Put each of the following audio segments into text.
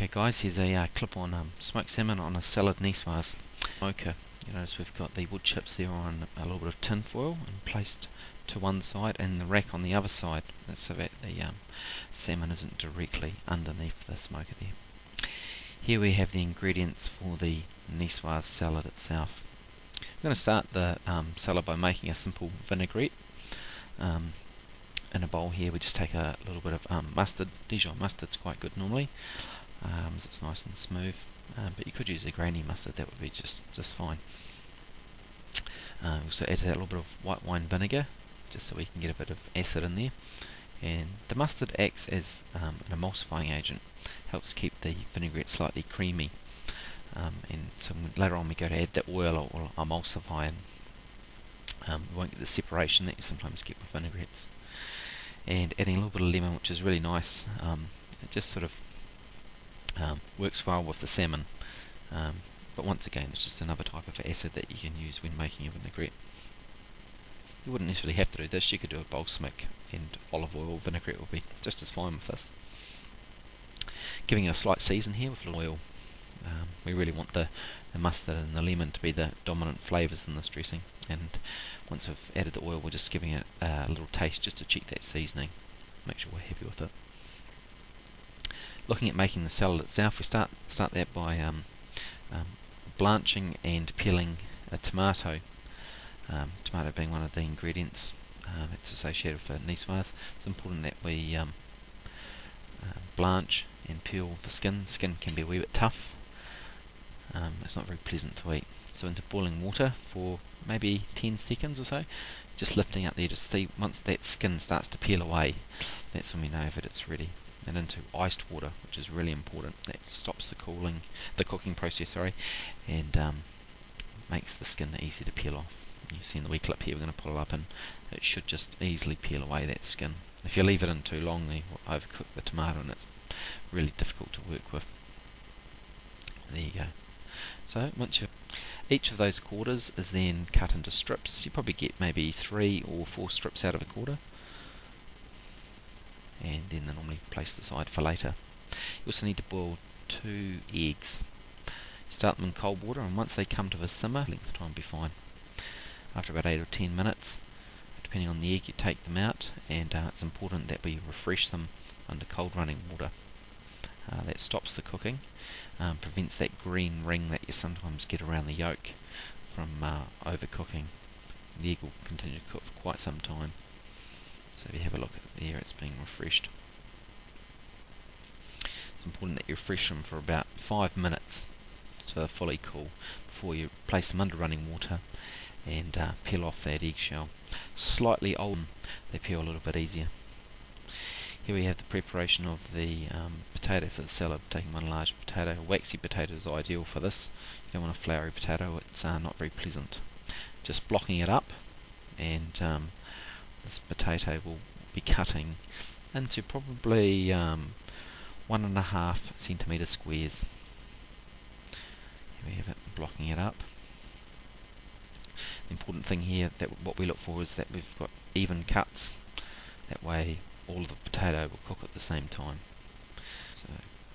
Okay guys, here's a clip on smoked salmon on a Salad Nicoise smoker. You notice we've got the wood chips there on a little bit of tin foil and placed to one side and the rack on the other side, so that the salmon isn't directly underneath the smoker there. Here we have the ingredients for the Nicoise salad itself. I'm going to start the salad by making a simple vinaigrette. In a bowl here we just take a little bit of mustard. Dijon mustard's quite good normally, as it's nice and smooth, but you could use a grainy mustard, that would be just fine. Also add to that a little bit of white wine vinegar, just so we can get a bit of acid in there. And the mustard acts as an emulsifying agent, helps keep the vinaigrette slightly creamy. And so later on we go to add the oil, it will emulsify and we won't get the separation that you sometimes get with vinaigrettes. And adding a little bit of lemon, which is really nice. It just sort of works well with the salmon, but once again it's just another type of acid that you can use when making a vinaigrette. You wouldn't necessarily have to do this, you could do a balsamic and olive oil vinaigrette would be just as fine with this. Giving it a slight season here with oil. We really want the mustard and the lemon to be the dominant flavours in this dressing, and once we've added the oil we're just giving it a little taste just to check that seasoning, make sure we're happy with it. Looking at making the salad itself, we start that by blanching and peeling a tomato. Tomato being one of the ingredients that's associated with Nicoise. It's important that we blanch and peel the skin. The skin can be a wee bit tough. It's not very pleasant to eat. So into boiling water for maybe 10 seconds or so, just lifting up there to see once that skin starts to peel away, that's when we know that it's ready. And into iced water, which is really important. That stops the cooking process, and makes the skin easy to peel off. You see in the wee clip here, we're going to pull it up and it should just easily peel away that skin. If you leave it in too long, you will overcook the tomato and it's really difficult to work with. There you go. So each of those quarters is then cut into strips. You probably get maybe 3 or 4 strips out of a quarter, and then they're normally placed aside for later. You also need to boil 2 eggs. Start them in cold water, and once they come to a simmer, length of time will be fine. After about 8 or 10 minutes, depending on the egg, you take them out, and it's important that we refresh them under cold running water. That stops the cooking, prevents that green ring that you sometimes get around the yolk from overcooking. The egg will continue to cook for quite some time. So if you have a look at there, it's being refreshed. It's important that you refresh them for about 5 minutes so they're fully cool before you place them under running water and peel off that eggshell. Slightly older, they peel a little bit easier. Here we have the preparation of the potato for the salad. Taking one large potato. A waxy potato is ideal for this. You don't want a floury potato, it's not very pleasant. Just blocking it up, and this potato will be cutting into probably 1.5 centimetre squares. Here we have it, blocking it up. The important thing here, that what we look for, is that we've got even cuts. That way all of the potato will cook at the same time. So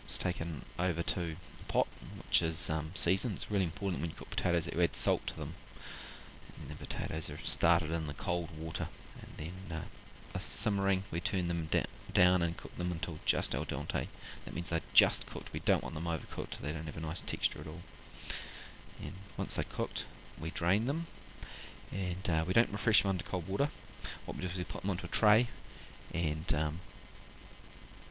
it's taken over to a pot which is seasoned. It's really important when you cook potatoes that you add salt to them. And the potatoes are started in the cold water, and then simmering, we turn them down and cook them until just al dente. That means they're just cooked. We don't want them overcooked. They don't have a nice texture at all. And once they're cooked, we drain them, and we don't refresh them under cold water. What we do is we put them onto a tray, and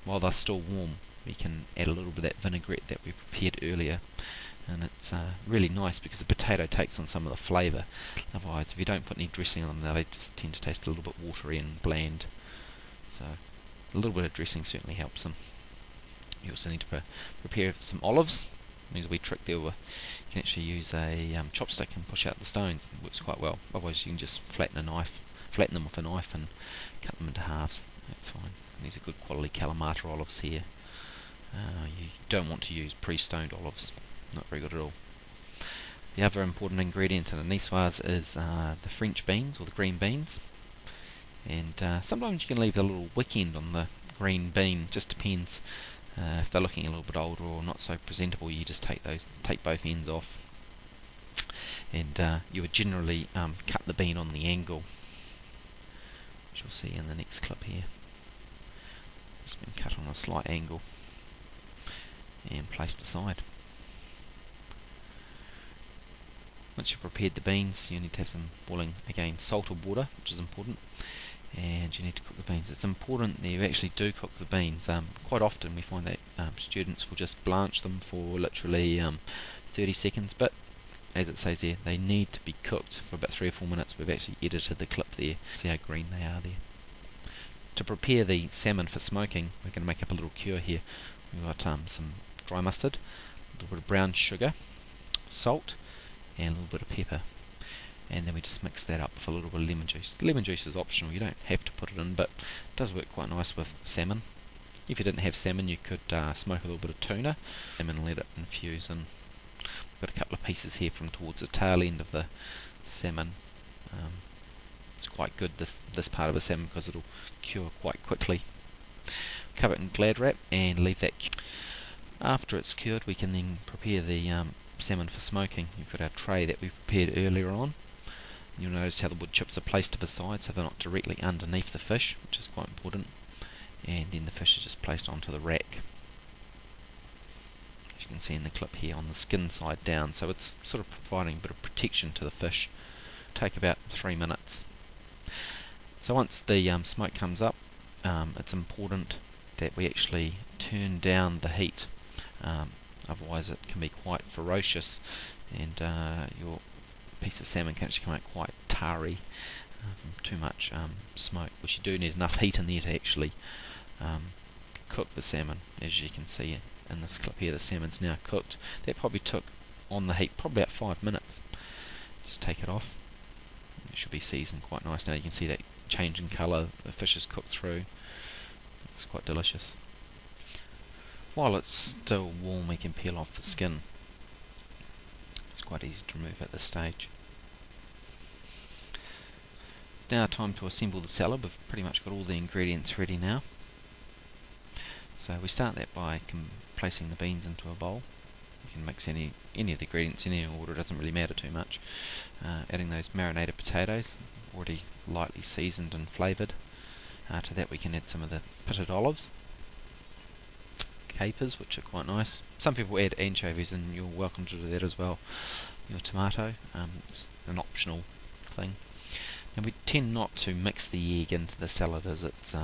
while they're still warm, we can add a little bit of that vinaigrette that we prepared earlier, and it's really nice because the potato takes on some of the flavour. Otherwise, if you don't put any dressing on them, they just tend to taste a little bit watery and bland. So a little bit of dressing certainly helps them. You also need to prepare some olives. There's a wee trick there where you can actually use a chopstick and push out the stones. It works quite well. Otherwise you can just flatten them with a knife and cut them into halves. That's fine. These are good quality Kalamata olives here. You don't want to use pre-stoned olives. Not very good at all. The other important ingredient in a Nicoise is the French beans, or the green beans. And sometimes you can leave a little wick end on the green bean, just depends. If they're looking a little bit older or not so presentable, you just take both ends off, and you would generally cut the bean on the angle, which you'll see in the next clip here. It's been cut on a slight angle and placed aside. Once you've prepared the beans, you need to have some boiling, again, salted water, which is important, and you need to cook the beans. It's important that you actually do cook the beans. Quite often we find that students will just blanch them for literally 30 seconds, but as it says here, they need to be cooked for about 3 or 4 minutes. We've actually edited the clip there. See how green they are there. To prepare the salmon for smoking, we're going to make up a little cure here. We've got some dry mustard, a little bit of brown sugar, salt, and a little bit of pepper, and then we just mix that up with a little bit of lemon juice. The lemon juice is optional, you don't have to put it in, but it does work quite nice with salmon. If you didn't have salmon, you could smoke a little bit of tuna and let it infuse. And we've got a couple of pieces here from towards the tail end of the salmon. It's quite good, this part of the salmon, because it'll cure quite quickly. Cover it in Glad wrap and leave that. After it's cured, we can then prepare the salmon for smoking. You've got our tray that we prepared earlier on. You'll notice how the wood chips are placed to the side, so they're not directly underneath the fish, which is quite important. And then the fish is just placed onto the rack, as you can see in the clip here, on the skin side down. So it's sort of providing a bit of protection to the fish. Take about 3 minutes. So once the smoke comes up, it's important that we actually turn down the heat. Otherwise it can be quite ferocious, and your piece of salmon can actually come out quite tarry from too much smoke, which you do need enough heat in there to actually cook the salmon. As you can see in this clip here, the salmon's now cooked. That probably took, on the heat, probably about 5 minutes. Just take it off. It should be seasoned quite nice now. You can see that change in colour, the fish is cooked through. It's quite delicious. While it's still warm, we can peel off the skin. It's quite easy to remove at this stage. It's now time to assemble the salad. We've pretty much got all the ingredients ready now. So we start that by placing the beans into a bowl. You can mix any of the ingredients in any order, it doesn't really matter too much. Adding those marinated potatoes, already lightly seasoned and flavoured. To that we can add some of the pitted olives, capers, which are quite nice. Some people add anchovies, and you're welcome to do that as well. Your tomato, it's an optional thing. And we tend not to mix the egg into the salad, as it's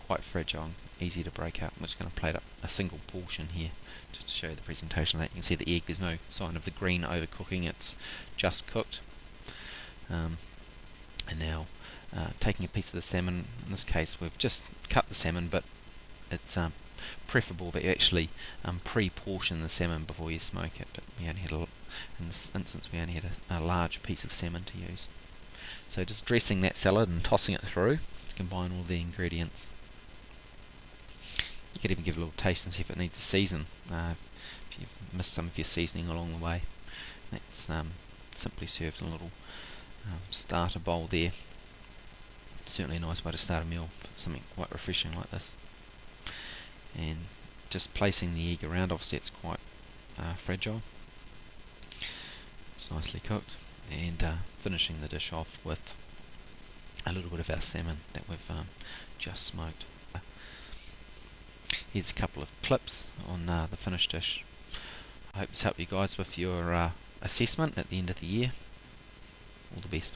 quite fragile and easy to break up. I'm just going to plate up a single portion here just to show you the presentation of that. You can see the egg, there's no sign of the green overcooking, it's just cooked. And now taking a piece of the salmon, in this case we've just cut the salmon, but it's preferable that you actually pre-portion the salmon before you smoke it, but we only had in this instance we only had a large piece of salmon to use. So just dressing that salad and tossing it through to combine all the ingredients. You could even give it a little taste and see if it needs to season, if you've missed some of your seasoning along the way. That's simply served in a little starter bowl there. Certainly a nice way to start a meal, something quite refreshing like this. And just placing the egg around, obviously it's quite fragile. It's nicely cooked, and finishing the dish off with a little bit of our salmon that we've just smoked. Here's a couple of clips on the finished dish. I hope it's helped you guys with your assessment at the end of the year. All the best.